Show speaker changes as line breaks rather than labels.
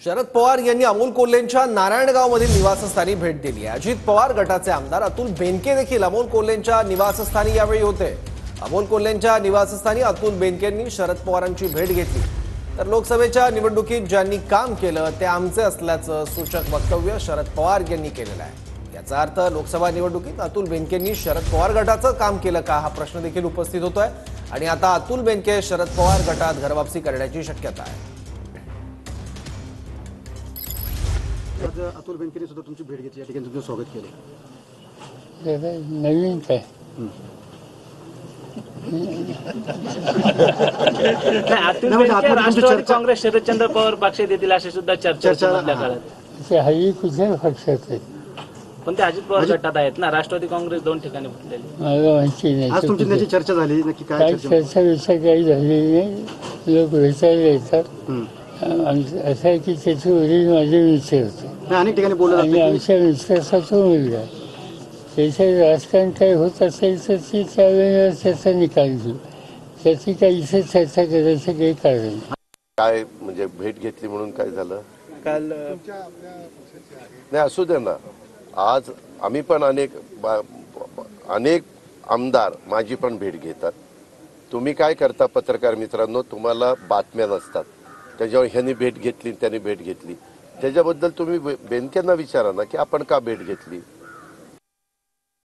शरद पवार यांनी अमोल कोल्हेंच्या नारायणगावमधील निवासस्थानी भेट दिली आहे। अजित पवार गटाचे आमदार अतुल बेनके देखील अमोल कोल्हेंच्या निवासस्थानी यावेळी होते। अमोल कोल्हेंच्या निवासस्थानी अतुल बेनकेंनी शरद पवारांची भेट घेतली। तर लोकसभेच्या निवडणुकीत ज्यांनी काम केलं ते आमचे असल्याचं सूचक वक्तव्य शरद पवार यांनी केलेलं आहे। याचा अर्थ लोकसभा निवडणुकीत अतुल बेनकेंनी शरद पवार गटाचं काम केलं का हा प्रश्न देखील उपस्थित होतोय आणि आता अतुल बेनके शरद पवार गटात घरवापसी करण्याची शक्यता आहे।
आज अतुल बेनकेंनी सुद्धा तुमची भेट घेतली, या ठिकाणी तुमचं स्वागत केलं।
नवीन काय
राष्ट्रवादी काँग्रेस शरदचंद्र पवार पक्ष देतील अशी सुद्धा चर्चा
हल्ली कुठल्याही पक्षात आहेत,
पण ते अजित पवार गटात आहेत ना। राष्ट्रवादी काँग्रेस दोन ठिकाणी फुटलेली।
मला माहिती नाही
आज तुमची त्याची चर्चा झाली, नक्की काय
काही चर्चा विषय काही झालेली नाही। लोक भेटायला येतात, असं आहे की त्याचे वडील माझे मित्र होते
अनेक ठिकाणी बोलत
आणि आमच्या मित्राचा तो मुलगा। त्याचं राजकारण काय होत असेल तर ती त्यावेळेला त्याचा निकाल घेऊ, त्याची काही इथे चर्चा करायचं काही कारण नाही।
काय म्हणजे भेट घेतली म्हणून काय झालं
काल
नाही, असू दे ना। आज आम्ही पण अनेक आमदार माझी पण भेट घेतात। तुम्ही काय करता पत्रकार मित्रांनो, तुम्हाला बातम्या नसतात, त्याच्यावर ह्यांनी भेट घेतली त्यांनी भेट घेतली, त्याच्याबद्दल तुम्ही बेनकेंना विचारा ना की आपण का भेट घेतली।